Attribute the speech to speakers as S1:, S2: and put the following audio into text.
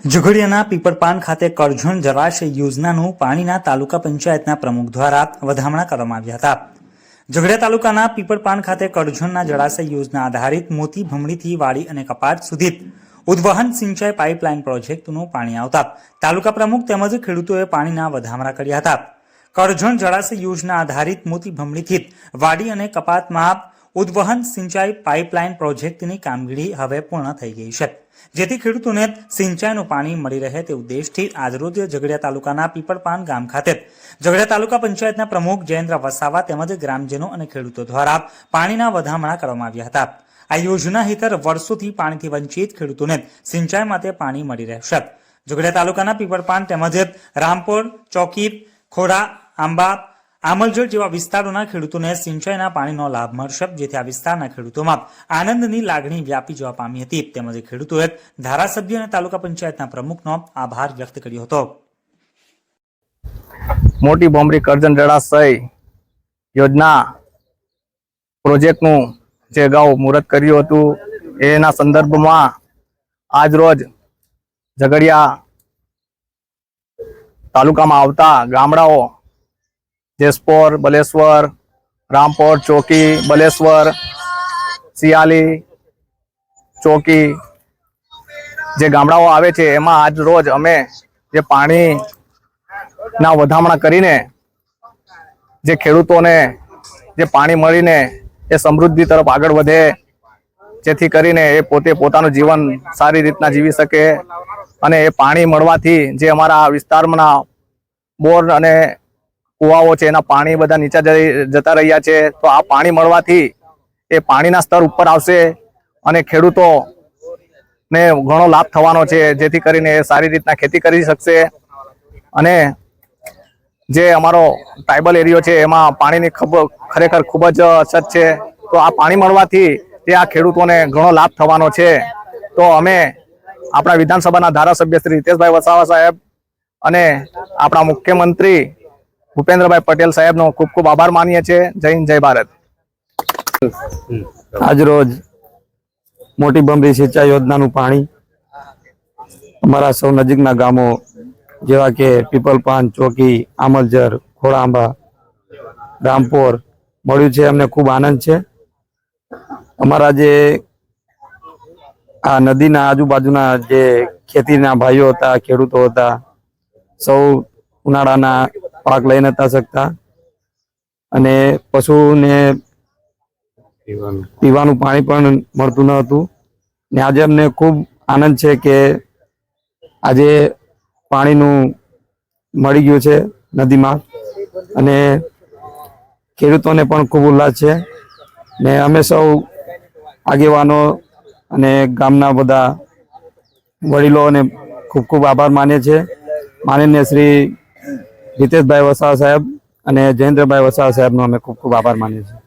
S1: ઝઘડિયાના પીપળપાન ખાતે કરજણ જળાશય યોજનાનું પાણીના તાલુકા પંચાયતના પ્રમુખ દ્વારા વધામણા કરવામાં આવ્યા હતા। ઝઘડિયા તાલુકાના પીપળપાન ખાતે કરજણના જળાશય યોજના આધારિત મોતી ભમણીથી વાડી અને કપાટ સુધી ઉદ્વહન સિંચાઈ પાઇપલાઇન પ્રોજેક્ટનું પાણી આવતા તાલુકા પ્રમુખ તેમજ ખેડૂતોએ પાણીના વધામણા કર્યા હતા। કરજણ જળાશય યોજના આધારિત મોતી ભમણીથી વાડી અને કપાતમાં ઉદ્વહન સિંચાઈ પાઇપલાઇન પ્રોજેક્ટની કામગીરી હવે પૂર્ણ થઈ ગઈ છે, જેથી ખેડૂતોને સિંચાઈનું પાણી મળી રહે તે ઉદ્દેશથી આજરોજ ઝઘડિયા તાલુકાના પીપળપાન ગામ ખાતે ઝઘડિયા તાલુકા પંચાયતના પ્રમુખ જયેન્દ્ર વસાવા તેમજ ગ્રામજનો અને ખેડૂતો દ્વારા પાણીના વધામણા કરવામાં આવ્યા હતા। આ યોજના હેઠળ વર્ષોથી પાણીથી વંચિત ખેડૂતોને સિંચાઈ માટે પાણી મળી રહેશે। ઝઘડિયા તાલુકાના પીપળપાન તેમજ રામપોર, ચોકી, ખોડા, આંબા, આમલજડ જેવા વિસ્તારોના ખેડૂતોને સિંચાઈના પાણીનો લાભ મળશે, જેથી આ વિસ્તારના ખેડૂતોમાં આનંદની લાગણી વ્યાપી જવા પામી હતી। તેમજ ખેડૂતોએ ધારાસભ્ય અને તાલુકા પંચાયતના પ્રમુખનો આભાર વ્યક્ત કર્યો હતો।
S2: મોટી ભમરી કરજણ જળાશય યોજના પ્રોજેક્ટનું જે અગાઉ મુહૂર્ત કર્યું હતું એના સંદર્ભમાં આજ રોજ ઝઘડિયા તાલુકામાં આવતા ગામડાઓ જેસપોર, બલેશ્વર, રામપોર, ચોકી, બલેશ્વર, સિયાલી, ચોકી જે ગામડાઓ આવે છે એમાં આજ રોજ અમે જે પાણીના વધામણા કરીને જે ખેડૂતોને જે પાણી મળીને એ સમૃદ્ધિ તરફ આગળ વધે, જેથી કરીને એ પોતે પોતાનું જીવન સારી રીતના જીવી શકે અને એ પાણી મળવાથી જે અમારા વિસ્તારના બોર અને કુવાઓ છે એના પાણી બધા નીચે જતા રહ્યા છે, તો આ પાણી મળવાથી એ પાણીના સ્તર ઉપર આવશે અને ખેડૂતોને ઘણો લાભ થવાનો છે, જેથી કરીને એ સારી રીતના ખેતી કરી શકશે। અને જે અમારો ટ્રાઇબલ એરિયો છે એમાં પાણીની ખરેખર ખૂબ જ અછત છે, તો આ પાણી મળવાથી તે આ ખેડૂતોને ઘણો લાભ થવાનો છે। તો અમે આપણા વિધાનસભાના ધારાસભ્ય શ્રી હિતેશભાઈ વસાવા સાહેબ અને આપણા મુખ્યમંત્રી ભૂપેન્દ્રભાઈ પટેલ સાહેબનો ખૂબ ખૂબ આભાર માનીએ છીએ। જય હિન્દ, જય ભારત।
S3: આજ રોજ મોટી ભમરી સિંચાઈ યોજનાનું પાણી અમારા સૌ નજીકના ગામો જેવા કે પીપલપાન, ચોકી, આમલજર, ખોડાંબા, રામપોર મળ્યું છે। અમને ખૂબ આનંદ છે। અમારા જે આ નદીના આજુબાજુના જે ખેતીના ભાઈઓ હતા, ખેડૂતો હતા, સૌ ઉનાળાના પાક લઈ નતા શકતા અને પશુને પીવાનું પાણી પણ મળતું ન હતું ને આજે અમને ખૂબ આનંદ છે કે આજે પાણીનું મળી ગયું છે નદીમાં અને ખેડૂતોને પણ ખૂબ ઉલ્લાસ છે ને અમે સૌ આગેવાનો અને ગામના બધા વડીલોને ખૂબ ખૂબ આભાર માનીએ છીએ। માનનીય શ્રી હિતેશભાઈ વસાવા સાહેબ અને જયેન્દ્રભાઈ વસાવા સાહેબનો અમે ખૂબ ખૂબ આભાર માનીએ છીએ।